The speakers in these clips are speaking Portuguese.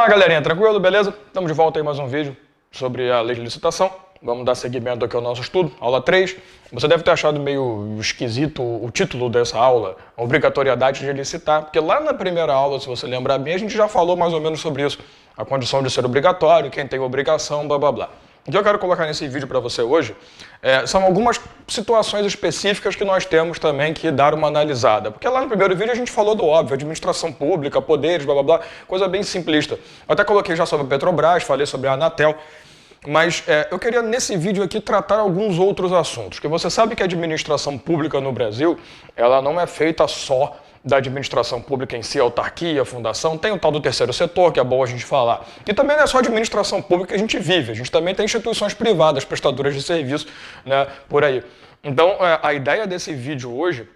Fala galerinha, tranquilo? Beleza? Estamos de volta aí mais um vídeo sobre a lei de licitação. Vamos dar seguimento aqui ao nosso estudo, aula 3. Você deve ter achado meio esquisito o título dessa aula, a obrigatoriedade de licitar, porque lá na primeira aula, se você lembrar bem, a gente já falou mais ou menos sobre isso, a condição de ser obrigatório, quem tem obrigação, blá blá blá. O que eu quero colocar nesse vídeo para você hoje são algumas situações específicas que nós temos também que dar uma analisada. Porque lá no primeiro vídeo a gente falou do óbvio, administração pública, poderes, blá blá blá, coisa bem simplista. Eu até coloquei já sobre a Petrobras, falei sobre a Anatel, mas eu queria nesse vídeo aqui tratar alguns outros assuntos. Porque você sabe que a administração pública no Brasil, ela não é feita só da administração pública em si, autarquia, fundação, tem o tal do terceiro setor, que é bom a gente falar. E também não é só a administração pública que a gente vive, a gente também tem instituições privadas, prestadoras de serviço, né, por aí. Então, a ideia desse vídeo hoje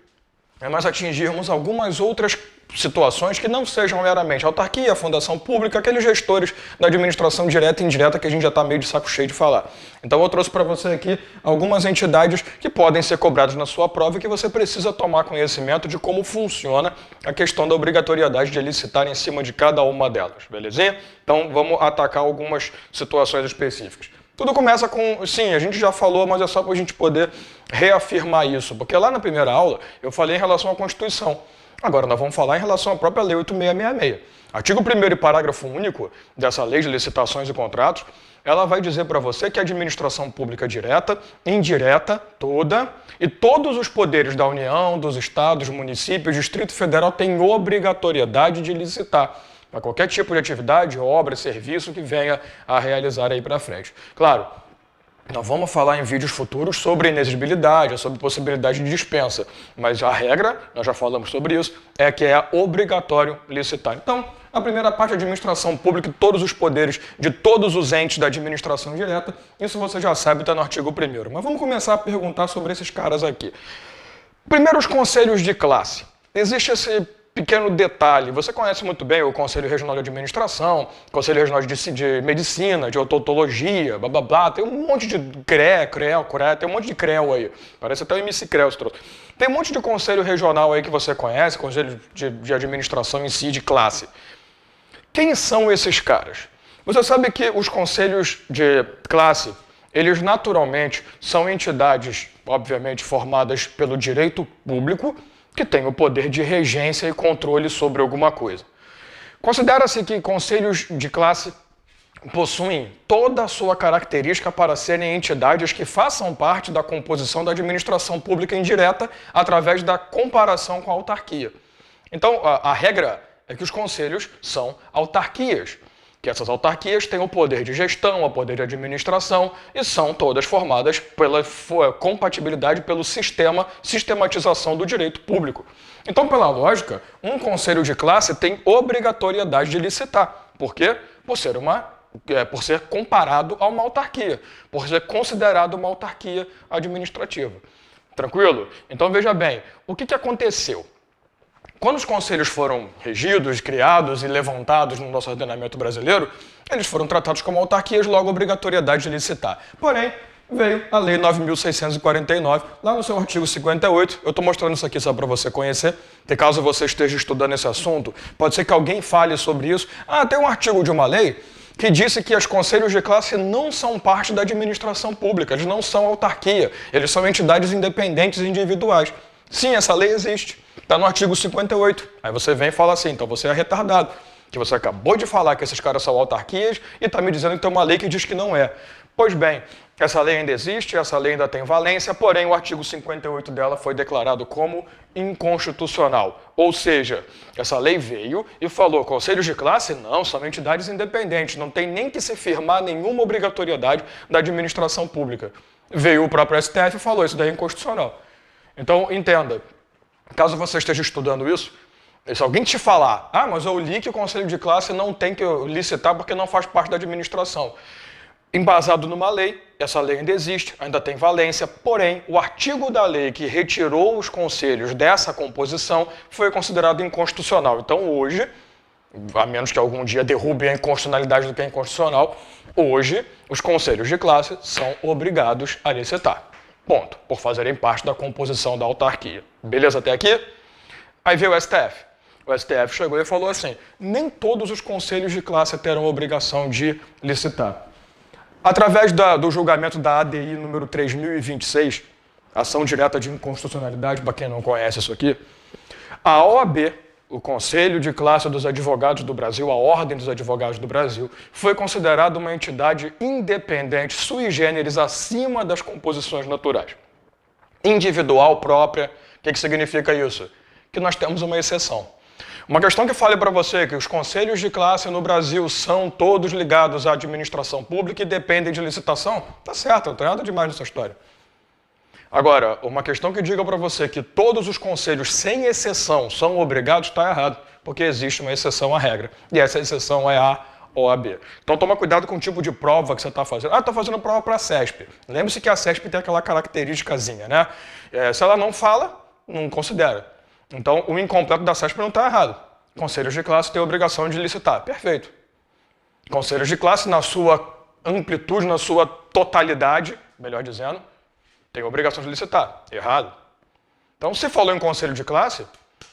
é nós atingirmos algumas outras situações que não sejam meramente autarquia, fundação pública, aqueles gestores da administração direta e indireta que a gente já está meio de saco cheio de falar. Então eu trouxe para você aqui algumas entidades que podem ser cobradas na sua prova e que você precisa tomar conhecimento de como funciona a questão da obrigatoriedade de licitar em cima de cada uma delas, belezinha? Então vamos atacar algumas situações específicas. Tudo começa com, sim, a gente já falou, mas é só para a gente poder reafirmar isso, porque lá na primeira aula eu falei em relação à Constituição. Agora nós vamos falar em relação à própria Lei 8666. Artigo 1º e parágrafo único dessa Lei de Licitações e Contratos, ela vai dizer para você que a administração pública direta, indireta, toda, e todos os poderes da União, dos estados, municípios, Distrito Federal têm obrigatoriedade de licitar para qualquer tipo de atividade, obra, serviço que venha a realizar aí para frente. Claro, nós vamos falar em vídeos futuros sobre inexigibilidade, sobre possibilidade de dispensa, mas a regra, nós já falamos sobre isso, é que é obrigatório licitar. Então, a primeira parte, a administração pública e todos os poderes de todos os entes da administração direta, isso você já sabe, está no artigo 1º. Mas vamos começar a perguntar sobre esses caras aqui. Primeiro, os conselhos de classe. Existe esse pequeno detalhe, você conhece muito bem o Conselho Regional de Administração, Conselho Regional de Medicina, de Odontologia, blá blá blá, tem um monte de CREA, tem um monte de CREL aí, parece até o MC CREL esse troço. Tem um monte de conselho regional aí que você conhece, conselho de administração em si, de classe. Quem são esses caras? Você sabe que os conselhos de classe, eles naturalmente são entidades, obviamente, formadas pelo direito público, que tem o poder de regência e controle sobre alguma coisa. Considera-se que conselhos de classe possuem toda a sua característica para serem entidades que façam parte da composição da administração pública indireta através da comparação com a autarquia. Então, a regra é que os conselhos são autarquias, que essas autarquias têm o poder de gestão, o poder de administração e são todas formadas pela compatibilidade pelo sistematização do direito público. Então, pela lógica, um conselho de classe tem obrigatoriedade de licitar. Por quê? Por ser comparado a uma autarquia, por ser considerado uma autarquia administrativa. Tranquilo? Então, veja bem, o que aconteceu? Quando os conselhos foram regidos, criados e levantados no nosso ordenamento brasileiro, eles foram tratados como autarquias, logo obrigatoriedade de licitar. Porém, veio a Lei 9.649, lá no seu artigo 58, eu estou mostrando isso aqui só para você conhecer, que caso você esteja estudando esse assunto, pode ser que alguém fale sobre isso. Tem um artigo de uma lei que disse que os conselhos de classe não são parte da administração pública, eles não são autarquia, eles são entidades independentes e individuais. Sim, essa lei existe. Está no artigo 58. Aí você vem e fala assim, então você é retardado, que você acabou de falar que esses caras são autarquias e está me dizendo que tem uma lei que diz que não é. Pois bem, essa lei ainda existe, essa lei ainda tem valência, porém o artigo 58 dela foi declarado como inconstitucional. Ou seja, essa lei veio e falou, conselhos de classe não, são entidades independentes, não tem nem que se firmar nenhuma obrigatoriedade da administração pública. Veio o próprio STF e falou, isso daí é inconstitucional. Então, entenda, caso você esteja estudando isso, se alguém te falar, mas eu li que o conselho de classe não tem que licitar porque não faz parte da administração. Embasado numa lei, essa lei ainda existe, ainda tem valência, porém, o artigo da lei que retirou os conselhos dessa composição foi considerado inconstitucional. Então, hoje, a menos que algum dia derrubem a inconstitucionalidade do que é inconstitucional, hoje, os conselhos de classe são obrigados a licitar. Ponto. Por fazerem parte da composição da autarquia. Beleza até aqui? Aí veio o STF. O STF chegou e falou assim, nem todos os conselhos de classe terão obrigação de licitar. Através do julgamento da ADI número 3026, Ação Direta de Inconstitucionalidade, para quem não conhece isso aqui, a OAB, o Conselho de Classe dos Advogados do Brasil, a Ordem dos Advogados do Brasil, foi considerada uma entidade independente, sui generis, acima das composições naturais. Individual, própria. O que significa isso? Que nós temos uma exceção. Uma questão que eu falei para você, que os conselhos de classe no Brasil são todos ligados à administração pública e dependem de licitação, tá certo, não tem nada demais nessa história. Agora, uma questão que diga para você que todos os conselhos, sem exceção, são obrigados, está errado, porque existe uma exceção à regra, e essa exceção é a OAB. Então toma cuidado com o tipo de prova que você está fazendo. Ah, estou fazendo prova para a CESP. Lembre-se que a CESP tem aquela característicazinha, né? Se ela não fala, não considera. Então, o incompleto da CESP não está errado. Conselhos de classe têm a obrigação de licitar. Perfeito. Conselhos de classe, na sua amplitude, na sua totalidade, melhor dizendo, têm a obrigação de licitar. Errado. Então, se falou em conselho de classe,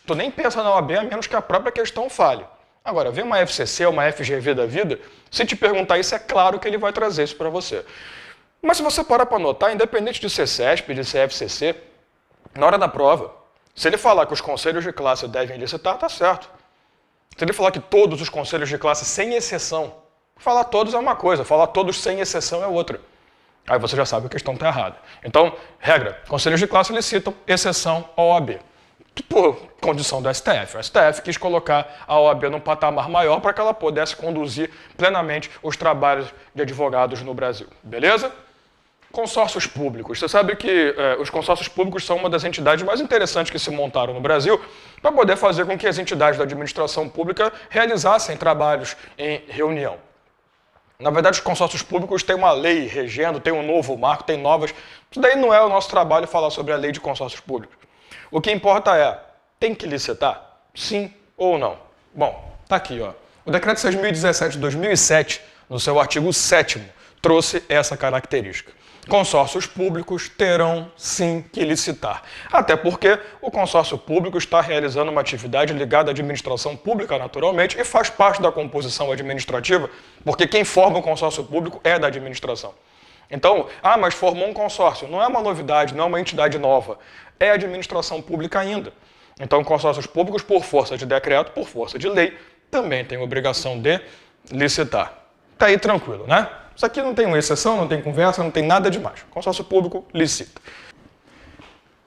tu nem pensa na OAB, a menos que a própria questão fale. Agora, vem uma FCC, uma FGV da vida, se te perguntar isso, é claro que ele vai trazer isso para você. Mas se você parar para notar, independente de ser CESP, de ser FCC, na hora da prova, se ele falar que os conselhos de classe devem licitar, tá certo. Se ele falar que todos os conselhos de classe, sem exceção, falar todos é uma coisa, falar todos sem exceção é outra. Aí você já sabe que a questão está errada. Então, regra, conselhos de classe licitam, exceção a OAB. Por condição do STF. O STF quis colocar a OAB num patamar maior para que ela pudesse conduzir plenamente os trabalhos de advogados no Brasil. Beleza? Consórcios públicos. Você sabe que os consórcios públicos são uma das entidades mais interessantes que se montaram no Brasil para poder fazer com que as entidades da administração pública realizassem trabalhos em reunião. Na verdade, os consórcios públicos têm uma lei regendo, tem um novo marco, tem novas... Isso daí não é o nosso trabalho falar sobre a lei de consórcios públicos. O que importa é, tem que licitar? Sim ou não? Bom, tá aqui, ó. O Decreto 6.017 de 2007, no seu artigo 7º, trouxe essa característica. Consórcios públicos terão sim que licitar. Até porque o consórcio público está realizando uma atividade ligada à administração pública, naturalmente, e faz parte da composição administrativa, porque quem forma o consórcio público é da administração. Então, mas formou um consórcio. Não é uma novidade, não é uma entidade nova. É a administração pública ainda. Então, consórcios públicos, por força de decreto, por força de lei, também têm obrigação de licitar. Tá aí tranquilo, né? Isso aqui não tem uma exceção, não tem conversa, não tem nada demais. Consórcio público licita.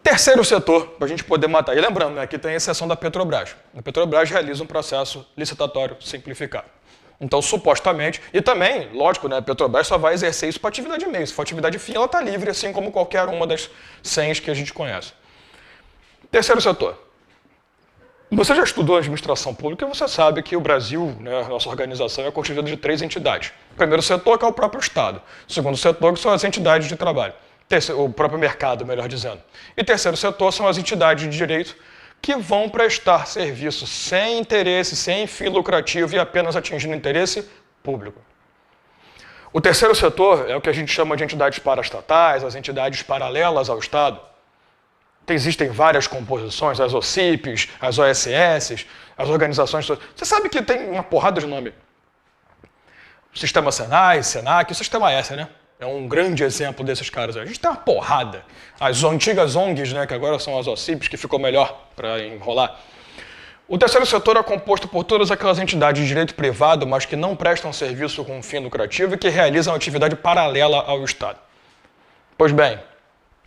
Terceiro setor, para a gente poder matar. E lembrando, né, que tem a exceção da Petrobras. A Petrobras realiza um processo licitatório simplificado. Então, supostamente, e também, lógico, né, a Petrobras só vai exercer isso para atividade meio. Se for atividade fim, ela está livre, assim como qualquer uma das 100 que a gente conhece. Terceiro setor. Você já estudou administração pública e você sabe que o Brasil, né, a nossa organização, é constituída de 3 entidades. O primeiro setor, que é o próprio Estado. O segundo setor, que são as entidades de trabalho. O próprio mercado, melhor dizendo. E terceiro setor são as entidades de direito que vão prestar serviço sem interesse, sem fim lucrativo e apenas atingindo interesse público. O terceiro setor é o que a gente chama de entidades paraestatais, as entidades paralelas ao Estado. Existem várias composições, as OCIPs, as OSS, as organizações... Você sabe que tem uma porrada de nome. O Sistema Senai, Senac, o Sistema S, né? É um grande exemplo desses caras. A gente tem uma porrada. As antigas ONGs, né, que agora são as OCIPs, que ficou melhor para enrolar. O terceiro setor é composto por todas aquelas entidades de direito privado, mas que não prestam serviço com fim lucrativo e que realizam atividade paralela ao Estado. Pois bem,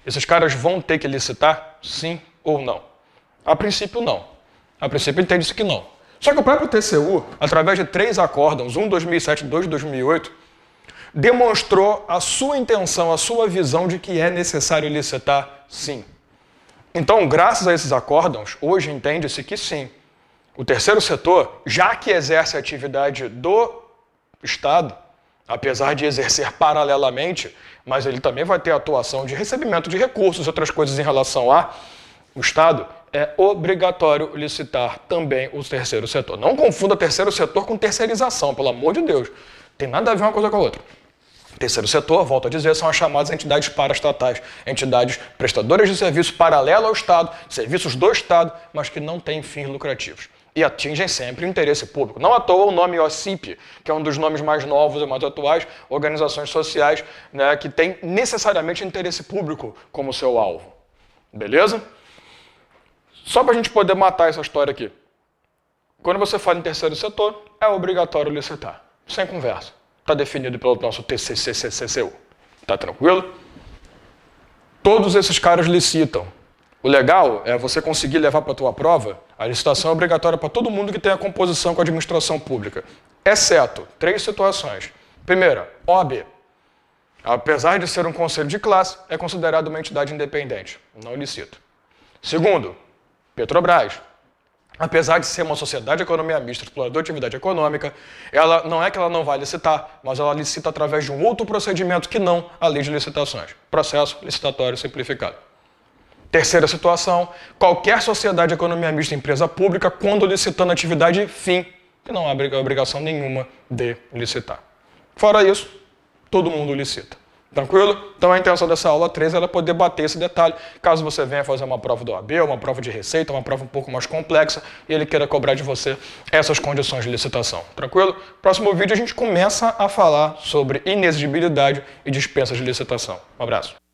esses caras vão ter que licitar, sim ou não? A princípio, não. A princípio, entende-se que não. Só que o próprio TCU, através de 3 acórdãos, um 2007 e 2 2008, demonstrou a sua intenção, a sua visão de que é necessário licitar, sim. Então, graças a esses acórdãos, hoje entende-se que sim. O terceiro setor, já que exerce a atividade do Estado, apesar de exercer paralelamente, mas ele também vai ter atuação de recebimento de recursos, outras coisas em relação ao Estado, é obrigatório licitar também o terceiro setor. Não confunda terceiro setor com terceirização, pelo amor de Deus. Tem nada a ver uma coisa com a outra. Terceiro setor, volto a dizer, são as chamadas entidades paraestatais, entidades prestadoras de serviço paralelo ao Estado, serviços do Estado, mas que não têm fins lucrativos. e atingem sempre o interesse público. Não à toa o nome OCIP, que é um dos nomes mais novos e mais atuais, organizações sociais, né, que tem necessariamente interesse público como seu alvo. Beleza? Só para a gente poder matar essa história aqui. Quando você fala em terceiro setor, é obrigatório licitar. Sem conversa. Está definido pelo nosso TCCCCU. Tá tranquilo? Todos esses caras licitam. O legal é você conseguir levar para a tua prova a licitação é obrigatória para todo mundo que tem a composição com a administração pública, exceto 3 situações. Primeira, OAB. Apesar de ser um conselho de classe, é considerado uma entidade independente. Não licita. Segundo, Petrobras. Apesar de ser uma sociedade de economia mista, explorador de atividade econômica, ela não é que ela não vai licitar, mas ela licita através de um outro procedimento que não a lei de licitações. Processo licitatório simplificado. Terceira situação, qualquer sociedade de economia mista empresa pública, quando licitando atividade fim, que não há obrigação nenhuma de licitar. Fora isso, todo mundo licita. Tranquilo? Então a intenção dessa aula 3 é poder bater esse detalhe, caso você venha fazer uma prova do OAB, uma prova de receita, uma prova um pouco mais complexa, e ele queira cobrar de você essas condições de licitação. Tranquilo? Próximo vídeo a gente começa a falar sobre inexigibilidade e dispensas de licitação. Um abraço.